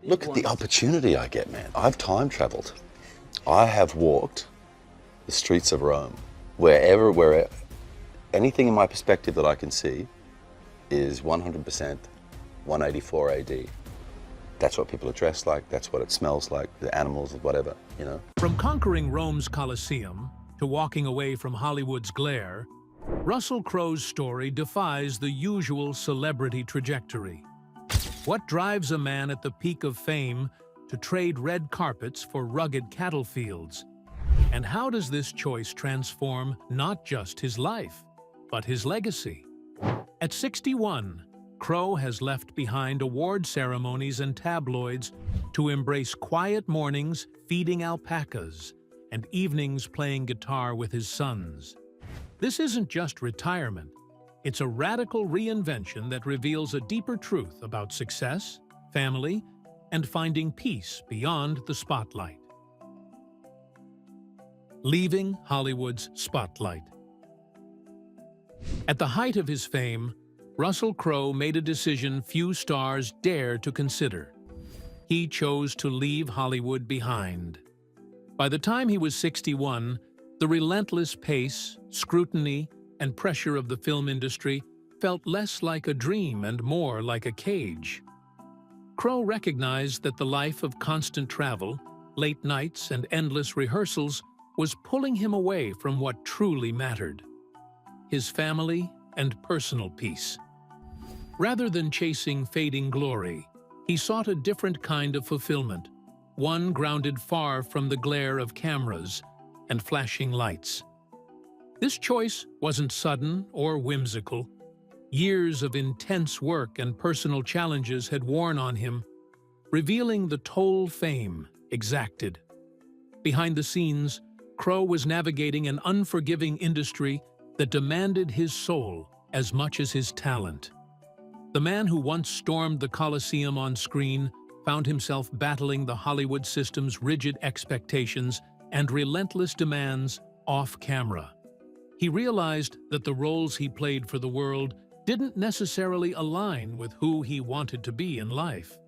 Look at the opportunity I get, man. I've time traveled. I have walked the streets of Rome. Where anything in my perspective that I can see is 100% 184 AD. That's what people are dressed like, that's what it smells like, the animals, whatever, you know? From conquering Rome's Colosseum to walking away from Hollywood's glare, Russell Crowe's story defies the usual celebrity trajectory. What drives a man at the peak of fame to trade red carpets for rugged cattle fields? And how does this choice transform not just his life, but his legacy? At 61, Crowe has left behind award ceremonies and tabloids to embrace quiet mornings feeding alpacas and evenings playing guitar with his sons. This isn't just retirement. It's a radical reinvention that reveals a deeper truth about success, family, and finding peace beyond the spotlight. Leaving Hollywood's spotlight. At the height of his fame, Russell Crowe made a decision few stars dare to consider. He chose to leave Hollywood behind. By the time he was 61, the relentless pace, scrutiny, and pressure of the film industry felt less like a dream and more like a cage. Crowe recognized that the life of constant travel, late nights, and endless rehearsals was pulling him away from what truly mattered: his family and personal peace. Rather than chasing fading glory, he sought a different kind of fulfillment, one grounded far from the glare of cameras and flashing lights. This choice wasn't sudden or whimsical. Years of intense work and personal challenges had worn on him, revealing the toll fame exacted. Behind the scenes, Crowe was navigating an unforgiving industry that demanded his soul as much as his talent. The man who once stormed the Colosseum on screen found himself battling the Hollywood system's rigid expectations and relentless demands off-camera. He realized that the roles he played for the world didn't necessarily align with who he wanted to be in life.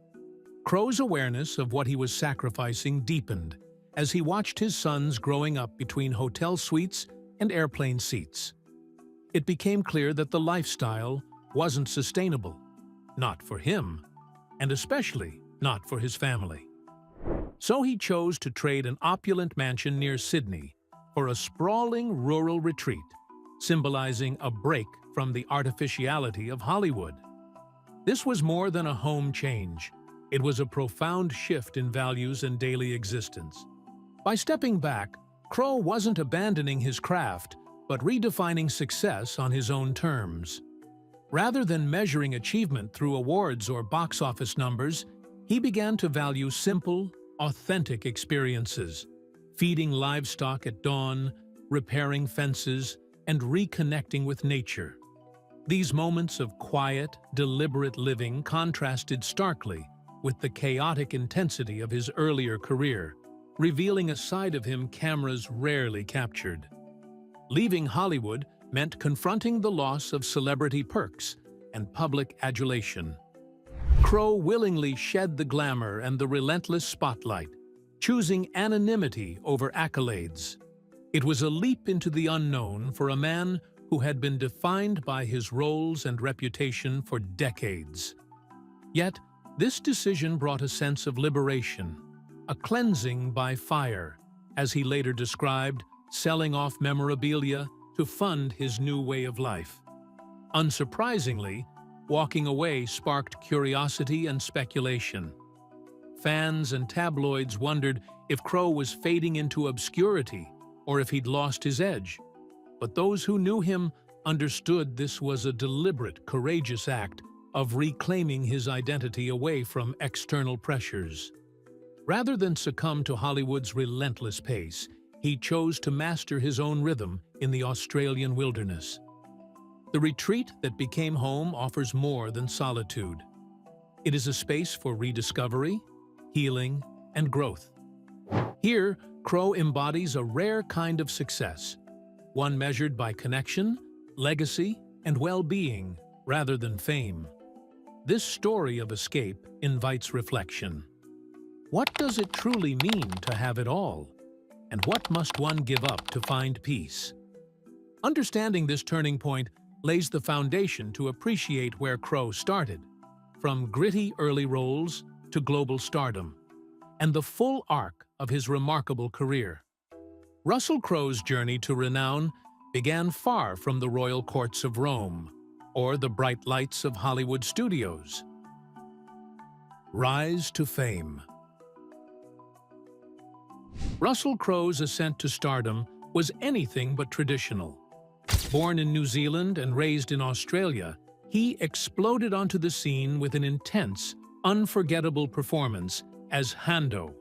Crowe's awareness of what he was sacrificing deepened as he watched his sons growing up between hotel suites and airplane seats. It became clear that the lifestyle wasn't sustainable, not for him, and especially not for his family. So he chose to trade an opulent mansion near Sydney for a sprawling rural retreat, symbolizing a break from the artificiality of Hollywood. This was more than a home change. It was a profound shift in values and daily existence. By stepping back, Crowe wasn't abandoning his craft, but redefining success on his own terms. Rather than measuring achievement through awards or box office numbers, he began to value simple, authentic experiences: feeding livestock at dawn, repairing fences, and reconnecting with nature. These moments of quiet, deliberate living contrasted starkly with the chaotic intensity of his earlier career, revealing a side of him cameras rarely captured. Leaving Hollywood meant confronting the loss of celebrity perks and public adulation. Crowe willingly shed the glamour and the relentless spotlight, choosing anonymity over accolades. It was a leap into the unknown for a man who had been defined by his roles and reputation for decades. Yet, this decision brought a sense of liberation, a cleansing by fire, as he later described, selling off memorabilia to fund his new way of life. Unsurprisingly, walking away sparked curiosity and speculation. Fans and tabloids wondered if Crowe was fading into obscurity or if he'd lost his edge. But those who knew him understood this was a deliberate, courageous act of reclaiming his identity away from external pressures. Rather than succumb to Hollywood's relentless pace, he chose to master his own rhythm in the Australian wilderness. The retreat that became home offers more than solitude. It is a space for rediscovery, healing, and growth. Here, Crowe embodies a rare kind of success, one measured by connection, legacy, and well-being rather than fame. This story of escape invites reflection. what does it truly mean to have it all? And what must one give up to find peace? Understanding this turning point lays the foundation to appreciate where Crowe started, from gritty early roles to global stardom, and the full arc of his remarkable career. Russell Crowe's journey to renown began far from the royal courts of Rome or the bright lights of Hollywood studios. Rise to fame. Russell Crowe's ascent to stardom was anything but traditional. Born in New Zealand and raised in Australia, he exploded onto the scene with an intense, unforgettable performance as Hando,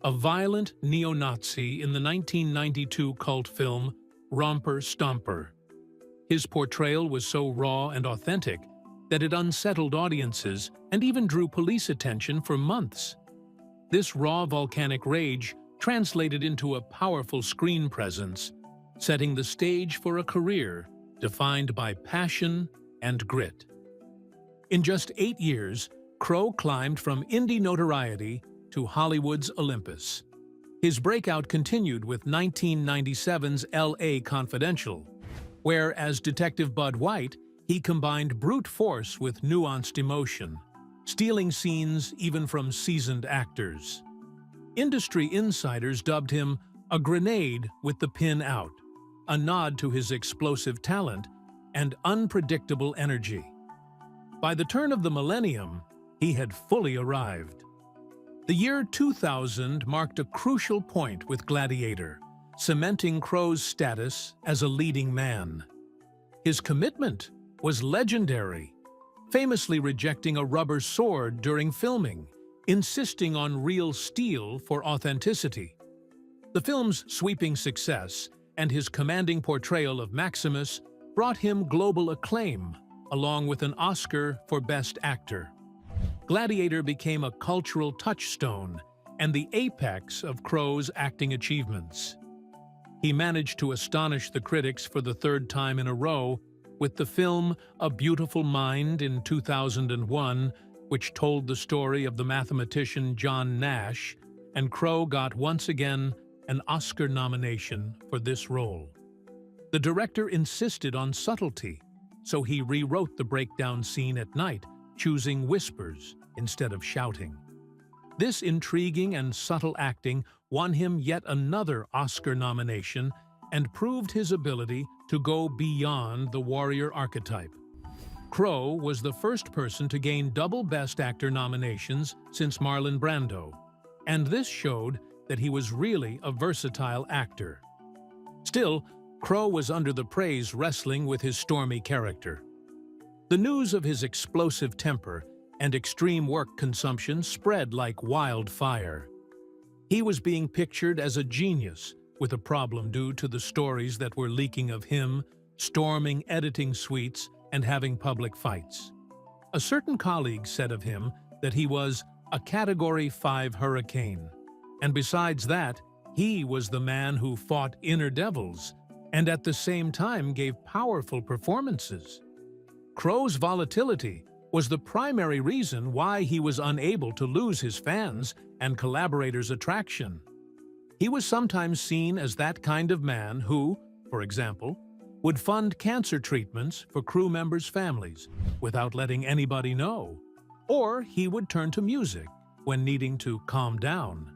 a violent neo-Nazi in the 1992 cult film Romper Stomper. His portrayal was so raw and authentic that it unsettled audiences and even drew police attention for months. This raw volcanic rage translated into a powerful screen presence, setting the stage for a career defined by passion and grit. In just 8 years, Crowe climbed from indie notoriety to Hollywood's Olympus. His breakout continued with 1997's L.A. Confidential, where, as Detective Bud White, he combined brute force with nuanced emotion, stealing scenes even from seasoned actors. Industry insiders dubbed him a grenade with the pin out, a nod to his explosive talent and unpredictable energy. By the turn of the millennium, he had fully arrived. The year 2000 marked a crucial point with Gladiator, cementing Crowe's status as a leading man. His commitment was legendary, famously rejecting a rubber sword during filming, insisting on real steel for authenticity. The film's sweeping success and his commanding portrayal of Maximus brought him global acclaim, along with an Oscar for Best Actor. Gladiator became a cultural touchstone and the apex of Crowe's acting achievements. He managed to astonish the critics for the third time in a row with the film A Beautiful Mind in 2001, which told the story of the mathematician John Nash, and Crowe got once again an Oscar nomination for this role. The director insisted on subtlety, so he rewrote the breakdown scene at night, choosing whispers instead of shouting. This intriguing and subtle acting won him yet another Oscar nomination and proved his ability to go beyond the warrior archetype. Crowe was the first person to gain double Best Actor nominations since Marlon Brando, and this showed that he was really a versatile actor. Still, Crowe was under the praise wrestling with his stormy character. The news of his explosive temper and extreme work consumption spread like wildfire. He was being pictured as a genius with a problem due to the stories that were leaking of him storming editing suites and having public fights. A certain colleague said of him that he was a Category 5 hurricane, and besides that, he was the man who fought inner devils and at the same time gave powerful performances. Crowe's volatility was the primary reason why he was unable to lose his fans and collaborators' attraction. He was sometimes seen as that kind of man who, for example, would fund cancer treatments for crew members' families without letting anybody know, or he would turn to music when needing to calm down.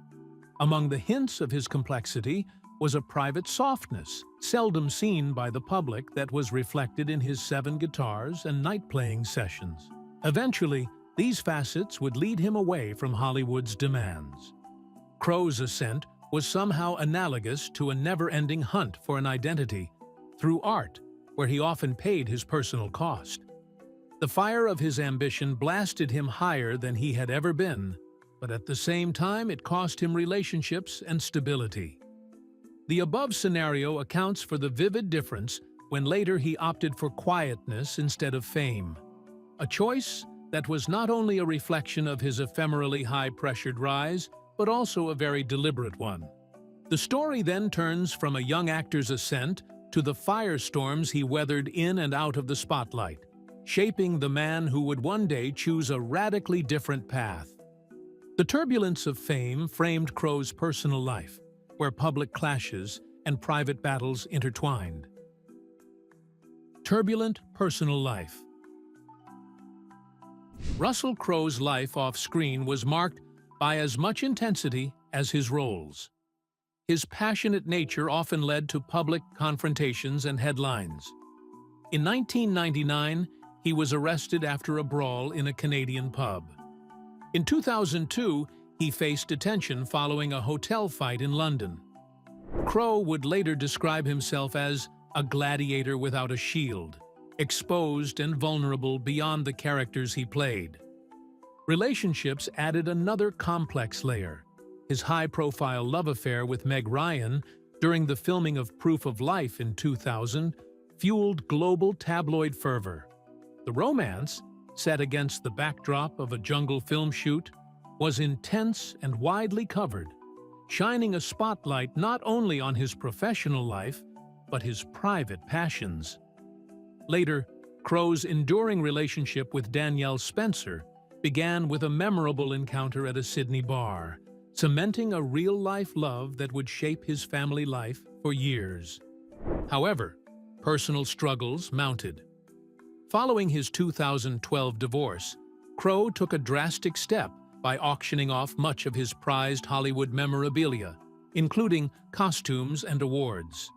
Among the hints of his complexity was a private softness, seldom seen by the public, that was reflected in his 7 guitars and night-playing sessions. Eventually, these facets would lead him away from Hollywood's demands. Crowe's ascent was somehow analogous to a never-ending hunt for an identity through art, where he often paid his personal cost. The fire of his ambition blasted him higher than he had ever been, but at the same time it cost him relationships and stability. The above scenario accounts for the vivid difference when later he opted for quietness instead of fame, a choice that was not only a reflection of his ephemerally high-pressured rise, but also a very deliberate one. The story then turns from a young actor's ascent to the firestorms he weathered in and out of the spotlight, shaping the man who would one day choose a radically different path. The turbulence of fame framed Crowe's personal life, where public clashes and private battles intertwined. Turbulent personal life. Russell Crowe's life off-screen was marked by as much intensity as his roles. His passionate nature often led to public confrontations and headlines. In 1999, he was arrested after a brawl in a Canadian pub. In 2002, he faced detention following a hotel fight in London. Crowe would later describe himself as a gladiator without a shield, exposed and vulnerable beyond the characters he played. Relationships added another complex layer. His high-profile love affair with Meg Ryan during the filming of Proof of Life in 2000 fueled global tabloid fervor. The romance, set against the backdrop of a jungle film shoot, was intense and widely covered, shining a spotlight not only on his professional life, but his private passions. Later, Crowe's enduring relationship with Danielle Spencer began with a memorable encounter at a Sydney bar, cementing a real-life love that would shape his family life for years. However, personal struggles mounted. Following his 2012 divorce, Crowe took a drastic step by auctioning off much of his prized Hollywood memorabilia, including costumes and awards.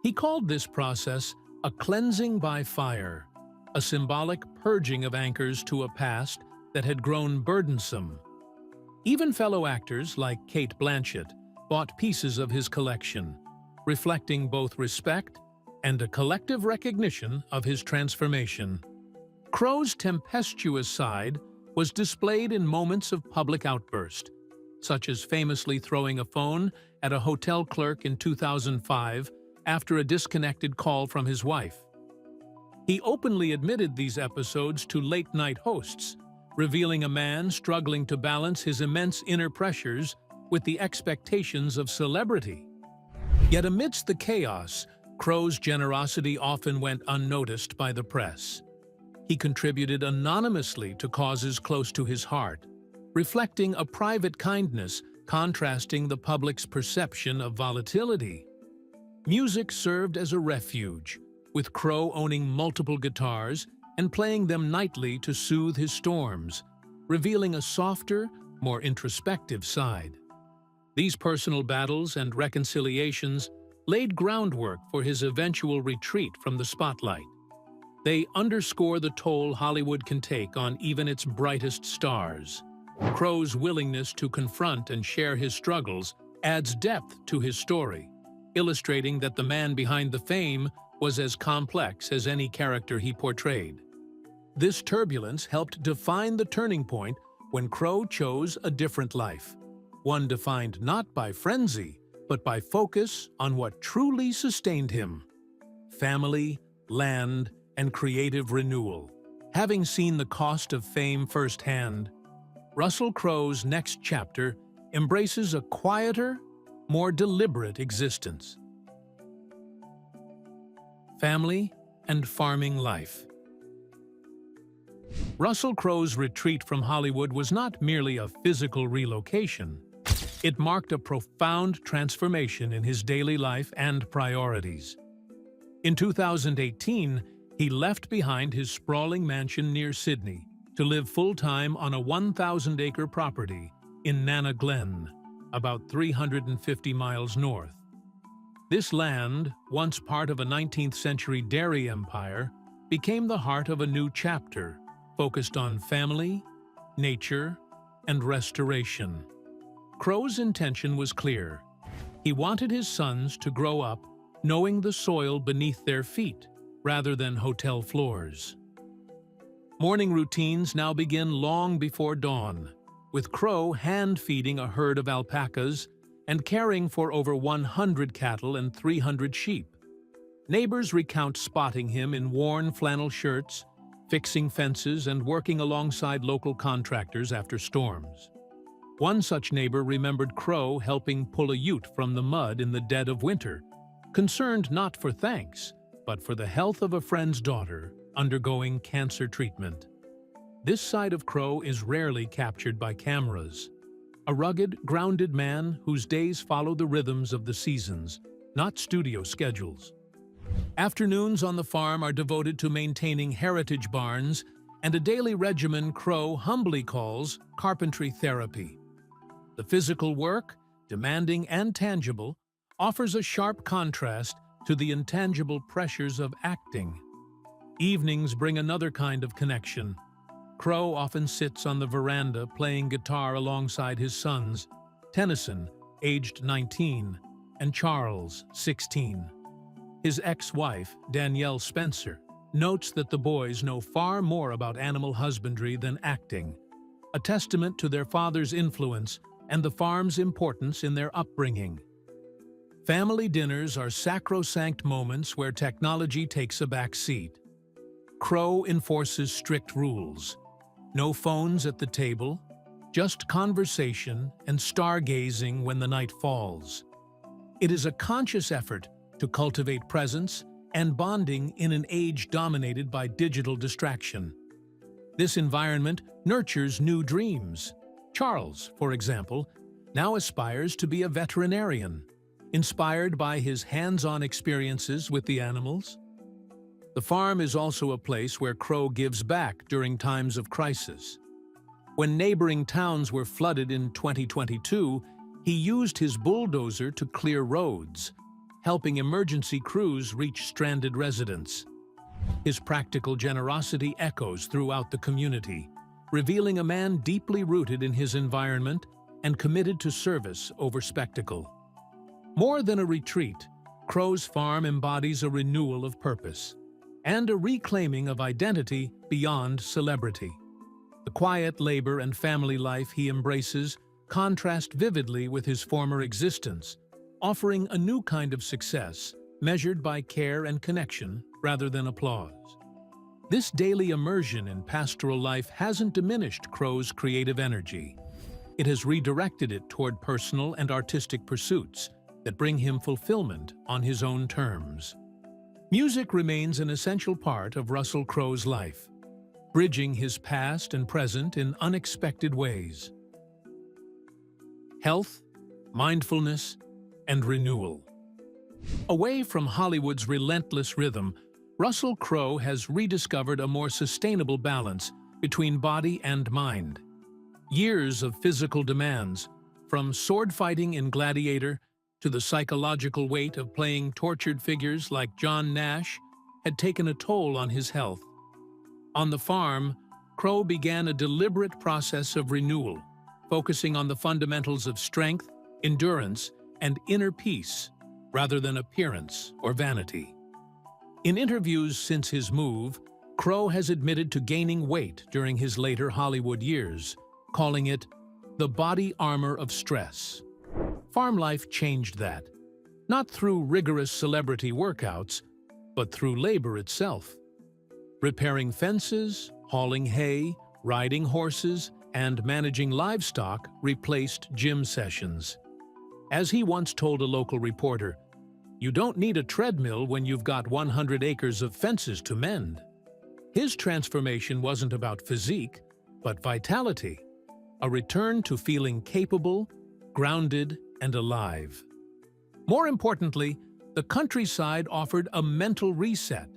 He called this process a cleansing by fire, a symbolic purging of anchors to a past that had grown burdensome. Even fellow actors like Cate Blanchett bought pieces of his collection, reflecting both respect and a collective recognition of his transformation. Crowe's tempestuous side was displayed in moments of public outburst, such as famously throwing a phone at a hotel clerk in 2005 after a disconnected call from his wife. He openly admitted these episodes to late-night hosts, revealing a man struggling to balance his immense inner pressures with the expectations of celebrity. Yet amidst the chaos, Crowe's generosity often went unnoticed by the press. He contributed anonymously to causes close to his heart, reflecting a private kindness contrasting the public's perception of volatility. Music served as a refuge, with Crowe owning multiple guitars and playing them nightly to soothe his storms, revealing a softer, more introspective side. These personal battles and reconciliations laid groundwork for his eventual retreat from the spotlight. They underscore the toll Hollywood can take on even its brightest stars. Crowe's willingness to confront and share his struggles adds depth to his story, illustrating that the man behind the fame was as complex as any character he portrayed. This turbulence helped define the turning point when Crowe chose a different life, one defined not by frenzy, but by focus on what truly sustained him: family, land, and creative renewal. Having seen the cost of fame firsthand, Russell Crowe's next chapter embraces a quieter, more deliberate existence. Family and farming life. Russell Crowe's retreat from Hollywood was not merely a physical relocation. It marked a profound transformation in his daily life and priorities. In 2018, he left behind his sprawling mansion near Sydney to live full-time on a 1,000-acre property in Nana Glen, about 350 miles north. This land, once part of a 19th-century dairy empire, became the heart of a new chapter focused on family, nature, and restoration. Crowe's intention was clear. He wanted his sons to grow up knowing the soil beneath their feet rather than hotel floors. Morning routines now begin long before dawn, with Crowe hand-feeding a herd of alpacas and caring for over 100 cattle and 300 sheep. Neighbors recount spotting him in worn flannel shirts, fixing fences and working alongside local contractors after storms. One such neighbor remembered Crowe helping pull a ute from the mud in the dead of winter, concerned not for thanks, but for the health of a friend's daughter undergoing cancer treatment. This side of Crowe is rarely captured by cameras. a rugged, grounded man whose days follow the rhythms of the seasons, not studio schedules. Afternoons on the farm are devoted to maintaining heritage barns and a daily regimen Crow humbly calls carpentry therapy. The physical work, demanding and tangible, offers a sharp contrast to the intangible pressures of acting. Evenings bring another kind of connection. Crow often sits on the veranda playing guitar alongside his sons, Tennyson, aged 19, and Charles, 16. His ex-wife, Danielle Spencer, notes that the boys know far more about animal husbandry than acting, a testament to their father's influence and the farm's importance in their upbringing. Family dinners are sacrosanct moments where technology takes a back seat. Crow enforces strict rules. No phones at the table, just conversation and stargazing when the night falls. It is a conscious effort to cultivate presence and bonding in an age dominated by digital distraction. This environment nurtures new dreams. Charles, for example, now aspires to be a veterinarian, inspired by his hands-on experiences with the animals. The farm is also a place where Crow gives back during times of crisis. When neighboring towns were flooded in 2022, he used his bulldozer to clear roads, helping emergency crews reach stranded residents. His practical generosity echoes throughout the community, revealing a man deeply rooted in his environment and committed to service over spectacle. More than a retreat, Crow's farm embodies a renewal of purpose and a reclaiming of identity beyond celebrity. The quiet labor and family life he embraces contrast vividly with his former existence, offering a new kind of success measured by care and connection rather than applause. This daily immersion in pastoral life hasn't diminished Crow's creative energy. It has redirected it toward personal and artistic pursuits that bring him fulfillment on his own terms. Music remains an essential part of Russell Crowe's life, bridging his past and present in unexpected ways. Health, mindfulness, and renewal. Away from Hollywood's relentless rhythm, Russell Crowe has rediscovered a more sustainable balance between body and mind. Years of physical demands, from sword fighting in Gladiator to the psychological weight of playing tortured figures like John Nash, had taken a toll on his health. On the farm, Crowe began a deliberate process of renewal, focusing on the fundamentals of strength, endurance, and inner peace, rather than appearance or vanity. In interviews since his move, Crowe has admitted to gaining weight during his later Hollywood years, calling it the body armor of stress. Farm life changed that, not through rigorous celebrity workouts, but through labor itself. Repairing fences, hauling hay, riding horses, and managing livestock replaced gym sessions. As he once told a local reporter, "You don't need a treadmill when you've got 100 acres of fences to mend." His transformation wasn't about physique, but vitality, a return to feeling capable, grounded, and alive. More importantly, the countryside offered a mental reset.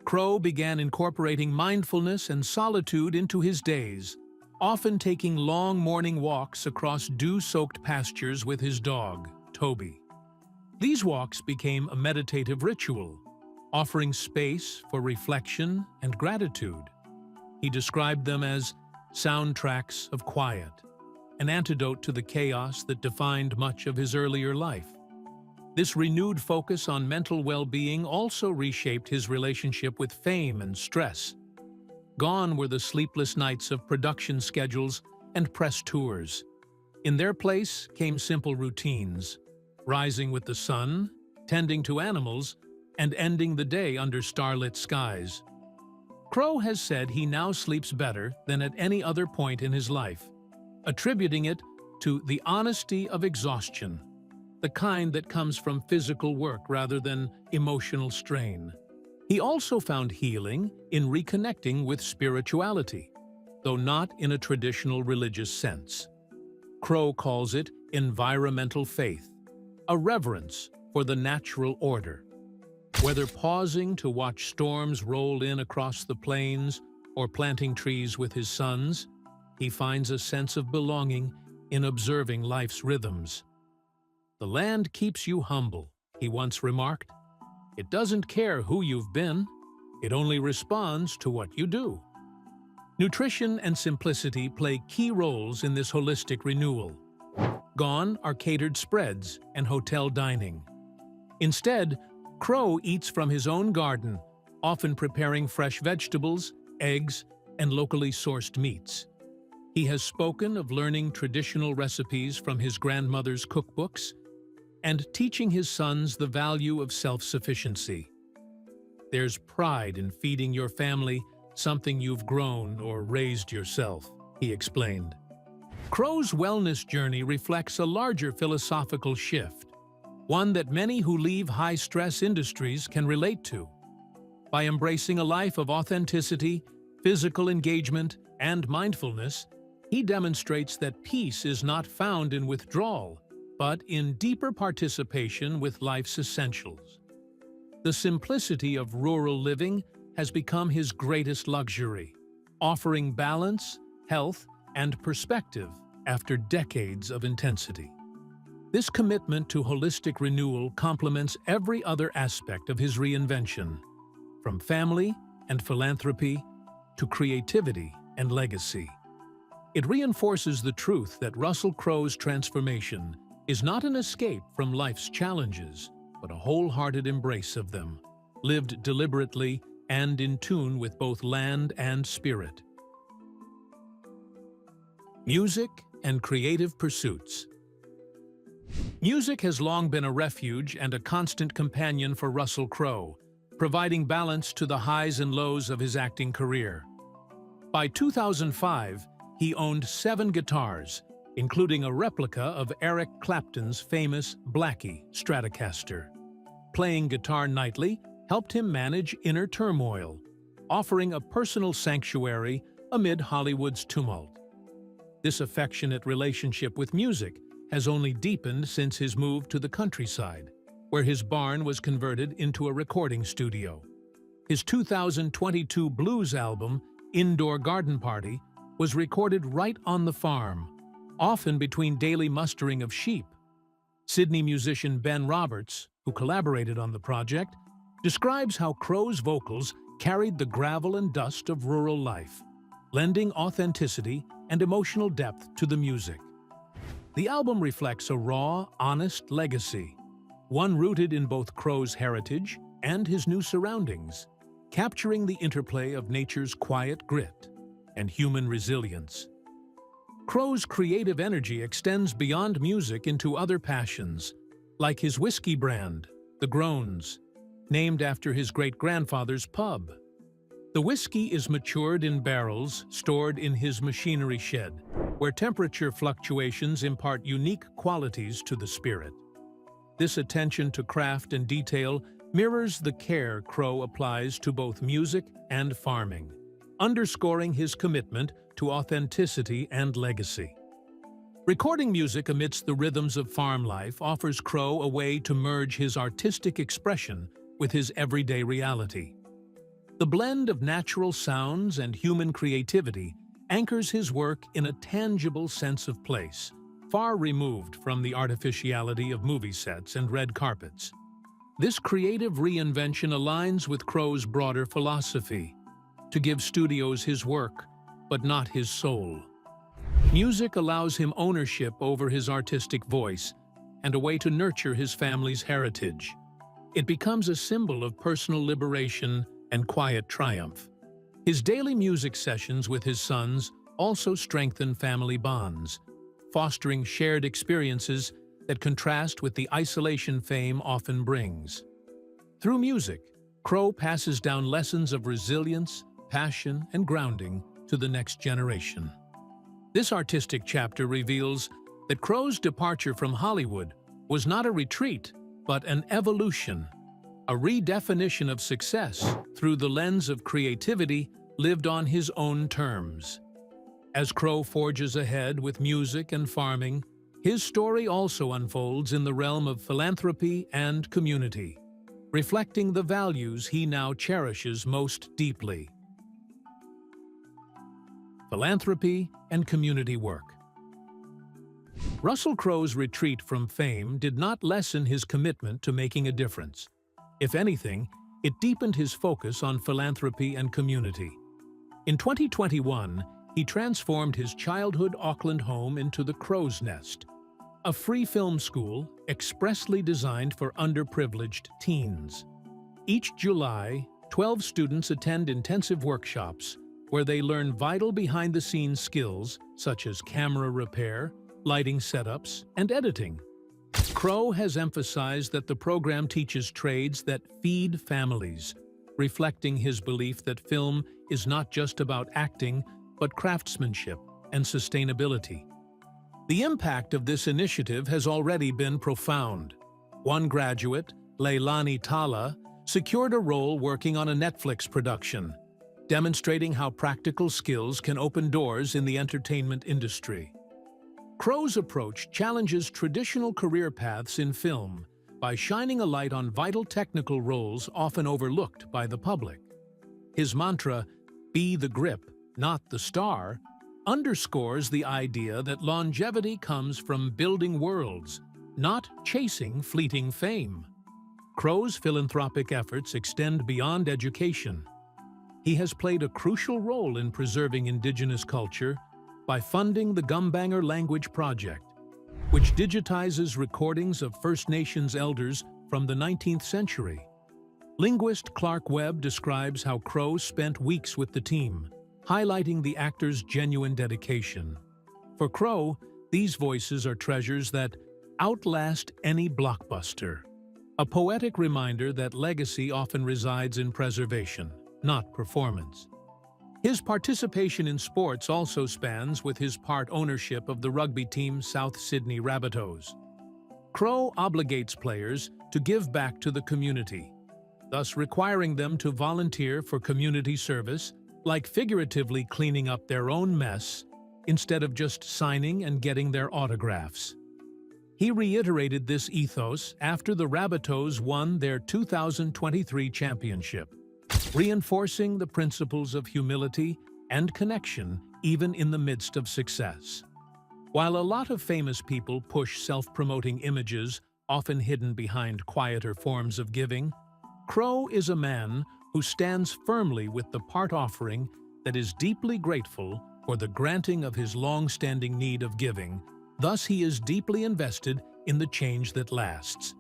Crowe began incorporating mindfulness and solitude into his days, often taking long morning walks across dew-soaked pastures with his dog, Toby. These walks became a meditative ritual, offering space for reflection and gratitude. He described them as soundtracks of quiet, an antidote to the chaos that defined much of his earlier life. This renewed focus on mental well-being also reshaped his relationship with fame and stress. Gone were the sleepless nights of production schedules and press tours. In their place came simple routines, rising with the sun, tending to animals, and ending the day under starlit skies. Crowe has said he now sleeps better than at any other point in his life, attributing it to the honesty of exhaustion, the kind that comes from physical work rather than emotional strain. He also found healing in reconnecting with spirituality, though not in a traditional religious sense. Crow calls it environmental faith, a reverence for the natural order. Whether pausing to watch storms roll in across the plains or planting trees with his sons, he finds a sense of belonging in observing life's rhythms. "The land keeps you humble," he once remarked. "It doesn't care who you've been. It only responds to what you do." Nutrition and simplicity play key roles in this holistic renewal. Gone are catered spreads and hotel dining. Instead, Crow eats from his own garden, often preparing fresh vegetables, eggs, and locally sourced meats. He has spoken of learning traditional recipes from his grandmother's cookbooks and teaching his sons the value of self-sufficiency. "There's pride in feeding your family something you've grown or raised yourself," he explained. Crow's wellness journey reflects a larger philosophical shift, one that many who leave high-stress industries can relate to. By embracing a life of authenticity, physical engagement, and mindfulness, he demonstrates that peace is not found in withdrawal, but in deeper participation with life's essentials. The simplicity of rural living has become his greatest luxury, offering balance, health, and perspective after decades of intensity. This commitment to holistic renewal complements every other aspect of his reinvention, from family and philanthropy to creativity and legacy. It reinforces the truth that Russell Crowe's transformation is not an escape from life's challenges, but a wholehearted embrace of them, lived deliberately and in tune with both land and spirit. Music and creative pursuits. Music has long been a refuge and a constant companion for Russell Crowe, providing balance to the highs and lows of his acting career. By 2005, he owned 7 guitars, including a replica of Eric Clapton's famous Blackie Stratocaster. Playing guitar nightly helped him manage inner turmoil, offering a personal sanctuary amid Hollywood's tumult. This affectionate relationship with music has only deepened since his move to the countryside, where his barn was converted into a recording studio. His 2022 blues album, Indoor Garden Party, was recorded right on the farm, often between daily mustering of sheep. Sydney musician Ben Roberts, who collaborated on the project, describes how Crowe's vocals carried the gravel and dust of rural life, lending authenticity and emotional depth to the music. The album reflects a raw, honest legacy, one rooted in both Crowe's heritage and his new surroundings, capturing the interplay of nature's quiet grit and human resilience. Crowe's creative energy extends beyond music into other passions, like his whiskey brand, the Groans, named after his great-grandfather's pub. The whiskey is matured in barrels stored in his machinery shed, where temperature fluctuations impart unique qualities to the spirit. This attention to craft and detail mirrors the care Crowe applies to both music and farming, underscoring his commitment to authenticity and legacy. Recording music amidst the rhythms of farm life offers Crowe a way to merge his artistic expression with his everyday reality. The blend of natural sounds and human creativity anchors his work in a tangible sense of place, far removed from the artificiality of movie sets and red carpets. This creative reinvention aligns with Crowe's broader philosophy: to give studios his work, but not his soul. Music allows him ownership over his artistic voice and a way to nurture his family's heritage. It becomes a symbol of personal liberation and quiet triumph. His daily music sessions with his sons also strengthen family bonds, fostering shared experiences that contrast with the isolation fame often brings. Through music, Crowe passes down lessons of resilience, passion, and grounding to the next generation. This artistic chapter reveals that Crowe's departure from Hollywood was not a retreat, but an evolution, a redefinition of success through the lens of creativity lived on his own terms. As Crow forges ahead with music and farming, his story also unfolds in the realm of philanthropy and community, reflecting the values he now cherishes most deeply. Philanthropy and community work. Russell Crowe's retreat from fame did not lessen his commitment to making a difference. If anything, it deepened his focus on philanthropy and community. In 2021, he transformed his childhood Auckland home into the Crow's Nest, a free film school expressly designed for underprivileged teens. Each July, 12 students attend intensive workshops where they learn vital behind-the-scenes skills such as camera repair, lighting setups, and editing. Crowe has emphasized that the program teaches trades that feed families, reflecting his belief that film is not just about acting, but craftsmanship and sustainability. The impact of this initiative has already been profound. One graduate, Leilani Tala, secured a role working on a Netflix production, demonstrating how practical skills can open doors in the entertainment industry. Crowe's approach challenges traditional career paths in film by shining a light on vital technical roles often overlooked by the public. His mantra, "Be the grip, not the star," underscores the idea that longevity comes from building worlds, not chasing fleeting fame. Crowe's philanthropic efforts extend beyond education. He has played a crucial role in preserving Indigenous culture by funding the Gumbanger Language Project, which digitizes recordings of First Nations elders from the 19th century. Linguist Clark Webb describes how Crowe spent weeks with the team, highlighting the actor's genuine dedication. For Crowe, these voices are treasures that outlast any blockbuster, a poetic reminder that legacy often resides in preservation, not performance. His participation in sports also spans with his part ownership of the rugby team South Sydney Rabbitohs. Crowe obligates players to give back to the community, thus requiring them to volunteer for community service, like figuratively cleaning up their own mess instead of just signing and getting their autographs. He reiterated this ethos after the Rabbitohs won their 2023 championship, reinforcing the principles of humility and connection even in the midst of success. While a lot of famous people push self-promoting images, often hidden behind quieter forms of giving, Crowe is a man who stands firmly with the part offering that is deeply grateful for the granting of his long-standing need of giving. Thus, he is deeply invested in the change that lasts.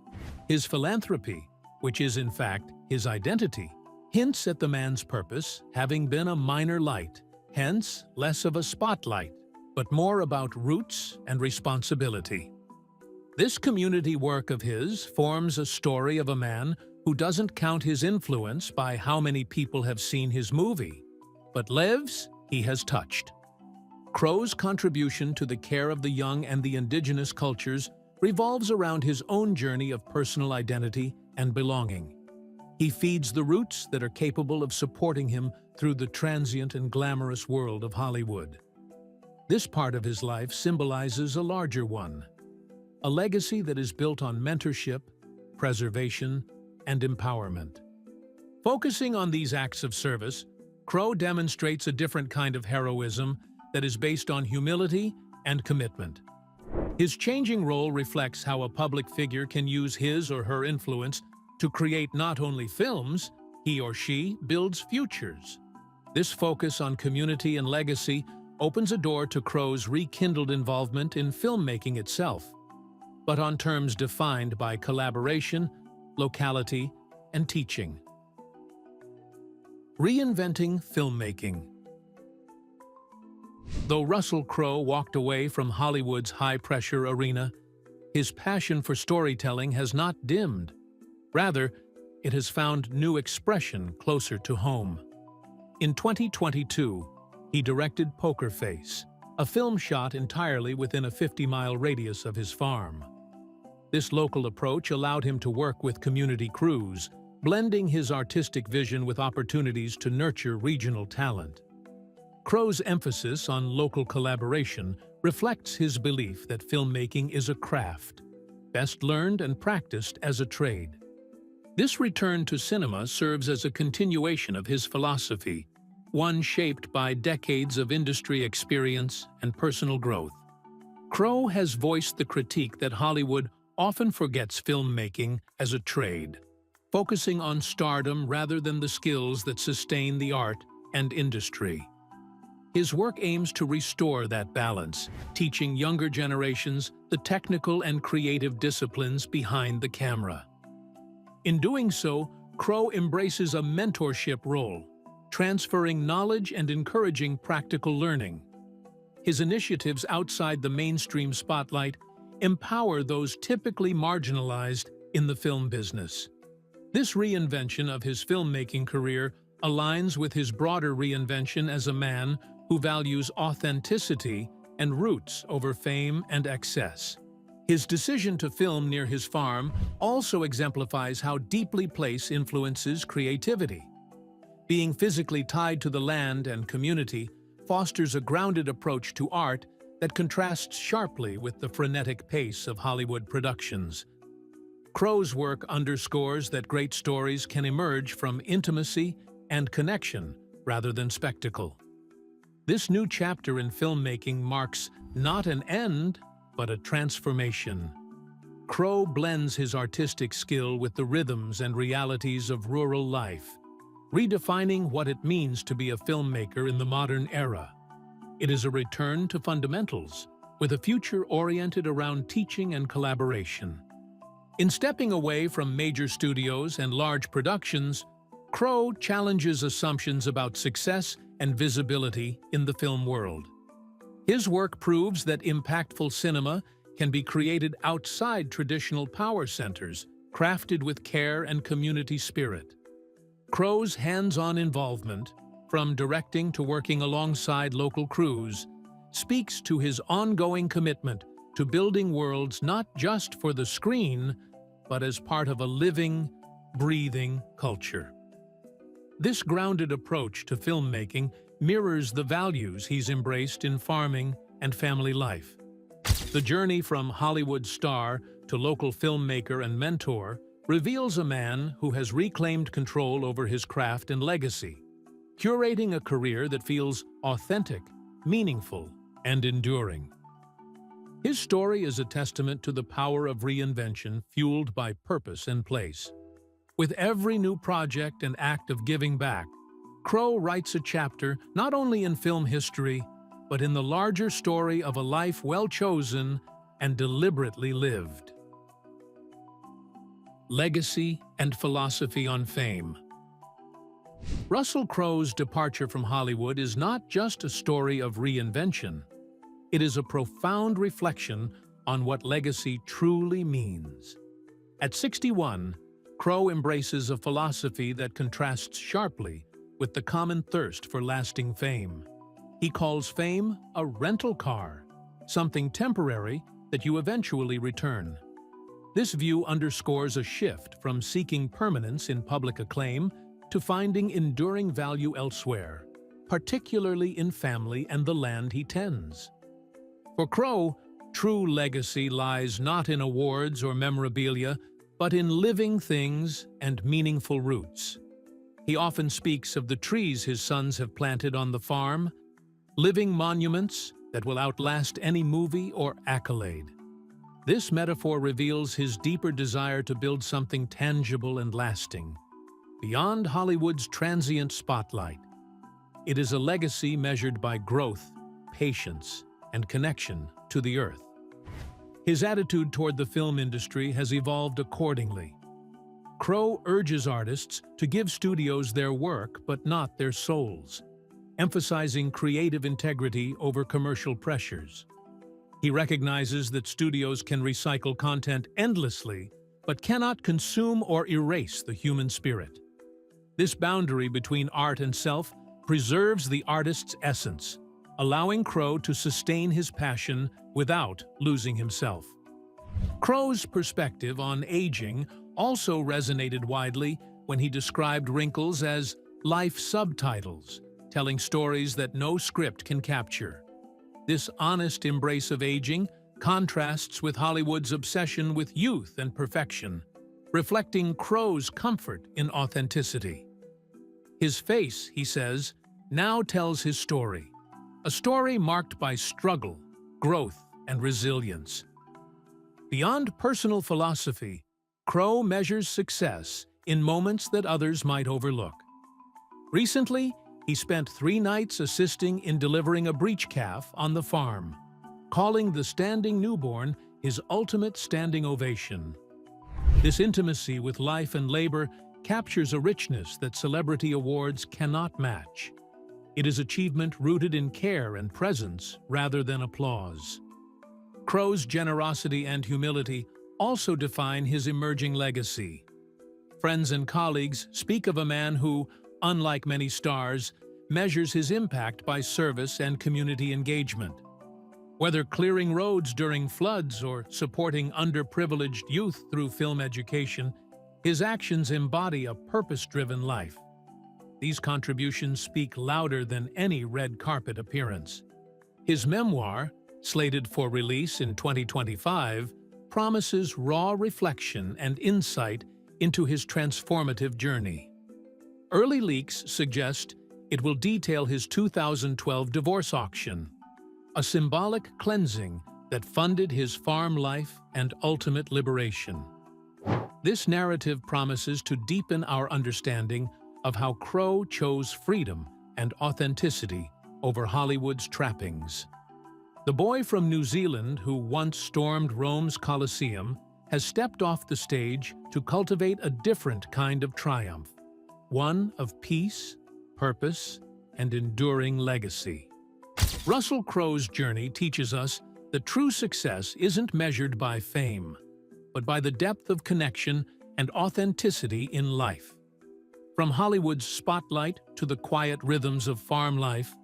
His philanthropy, which is in fact his identity, hints at the man's purpose having been a minor light, hence less of a spotlight, but more about roots and responsibility. This community work of his forms a story of a man who doesn't count his influence by how many people have seen his movie, but lives he has touched. Crowe's contribution to the care of the young and the Indigenous cultures revolves around his own journey of personal identity and belonging. He feeds the roots that are capable of supporting him through the transient and glamorous world of Hollywood. This part of his life symbolizes a larger one, a legacy that is built on mentorship, preservation, and empowerment. Focusing on these acts of service, Crowe demonstrates a different kind of heroism that is based on humility and commitment. His changing role reflects how a public figure can use his or her influence to create not only films, he or she builds futures. This focus on community and legacy opens a door to Crowe's rekindled involvement in filmmaking itself, but on terms defined by collaboration, locality, and teaching. Reinventing filmmaking. Though Russell Crowe walked away from Hollywood's high-pressure arena, his passion for storytelling has not dimmed. Rather, it has found new expression closer to home. In 2022, he directed Poker Face, a film shot entirely within a 50-mile radius of his farm. This local approach allowed him to work with community crews, blending his artistic vision with opportunities to nurture regional talent. Crow's emphasis on local collaboration reflects his belief that filmmaking is a craft, best learned and practiced as a trade. This return to cinema serves as a continuation of his philosophy, one shaped by decades of industry experience and personal growth. Crow has voiced the critique that Hollywood often forgets filmmaking as a trade, focusing on stardom rather than the skills that sustain the art and industry. His work aims to restore that balance, teaching younger generations the technical and creative disciplines behind the camera. In doing so, Crow embraces a mentorship role, transferring knowledge and encouraging practical learning. His initiatives outside the mainstream spotlight empower those typically marginalized in the film business. This reinvention of his filmmaking career aligns with his broader reinvention as a man who values authenticity and roots over fame and excess. His decision to film near his farm also exemplifies how deeply place influences creativity. Being physically tied to the land and community fosters a grounded approach to art that contrasts sharply with the frenetic pace of Hollywood productions. Crow's work underscores that great stories can emerge from intimacy and connection rather than spectacle. This new chapter in filmmaking marks not an end, but a transformation. Crow blends his artistic skill with the rhythms and realities of rural life, redefining what it means to be a filmmaker in the modern era. It is a return to fundamentals, with a future oriented around teaching and collaboration. In stepping away from major studios and large productions, Crow challenges assumptions about success and visibility in the film world. His work proves that impactful cinema can be created outside traditional power centers, crafted with care and community spirit. Crow's hands-on involvement, from directing to working alongside local crews, speaks to his ongoing commitment to building worlds not just for the screen, but as part of a living, breathing culture. This grounded approach to filmmaking mirrors the values he's embraced in farming and family life. The journey from Hollywood star to local filmmaker and mentor reveals a man who has reclaimed control over his craft and legacy, curating a career that feels authentic, meaningful, and enduring. His story is a testament to the power of reinvention fueled by purpose and place. With every new project and act of giving back, Crow writes a chapter not only in film history, but in the larger story of a life well chosen and deliberately lived. Legacy and philosophy on fame. Russell Crowe's departure from Hollywood is not just a story of reinvention. It is a profound reflection on what legacy truly means. At 61, Crowe embraces a philosophy that contrasts sharply with the common thirst for lasting fame. He calls fame a rental car, something temporary that you eventually return. This view underscores a shift from seeking permanence in public acclaim to finding enduring value elsewhere, particularly in family and the land he tends. For Crowe, true legacy lies not in awards or memorabilia, but in living things and meaningful roots. He often speaks of the trees his sons have planted on the farm, living monuments that will outlast any movie or accolade. This metaphor reveals his deeper desire to build something tangible and lasting, beyond Hollywood's transient spotlight. It is a legacy measured by growth, patience, and connection to the earth. His attitude toward the film industry has evolved accordingly. Crowe urges artists to give studios their work but not their souls, emphasizing creative integrity over commercial pressures. He recognizes that studios can recycle content endlessly but cannot consume or erase the human spirit. This boundary between art and self preserves the artist's essence, allowing Crowe to sustain his passion without losing himself. Crowe's perspective on aging also resonated widely when he described wrinkles as life subtitles, telling stories that no script can capture. This honest embrace of aging contrasts with Hollywood's obsession with youth and perfection, reflecting Crowe's comfort in authenticity. His face, he says, now tells his story, a story marked by struggle, growth, and resilience. Beyond personal philosophy, Crowe measures success in moments that others might overlook. Recently, he spent 3 nights assisting in delivering a breech calf on the farm, calling the standing newborn his ultimate standing ovation. This intimacy with life and labor captures a richness that celebrity awards cannot match. It is achievement rooted in care and presence rather than applause. Crowe's generosity and humility also define his emerging legacy. Friends and colleagues speak of a man who, unlike many stars, measures his impact by service and community engagement. Whether clearing roads during floods or supporting underprivileged youth through film education, his actions embody a purpose-driven life. These contributions speak louder than any red carpet appearance. His memoir, slated for release in 2025, promises raw reflection and insight into his transformative journey. Early leaks suggest it will detail his 2012 divorce auction, a symbolic cleansing that funded his farm life and ultimate liberation. This narrative promises to deepen our understanding of how Crowe chose freedom and authenticity over Hollywood's trappings. The boy from New Zealand who once stormed Rome's Colosseum has stepped off the stage to cultivate a different kind of triumph, one of peace, purpose, and enduring legacy. Russell Crowe's journey teaches us that true success isn't measured by fame, but by the depth of connection and authenticity in life. From Hollywood's spotlight to the quiet rhythms of farm life,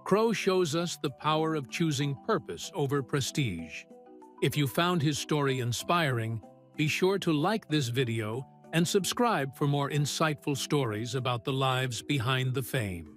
Crowe shows us the power of choosing purpose over prestige. If you found his story inspiring, be sure to like this video and subscribe for more insightful stories about the lives behind the fame.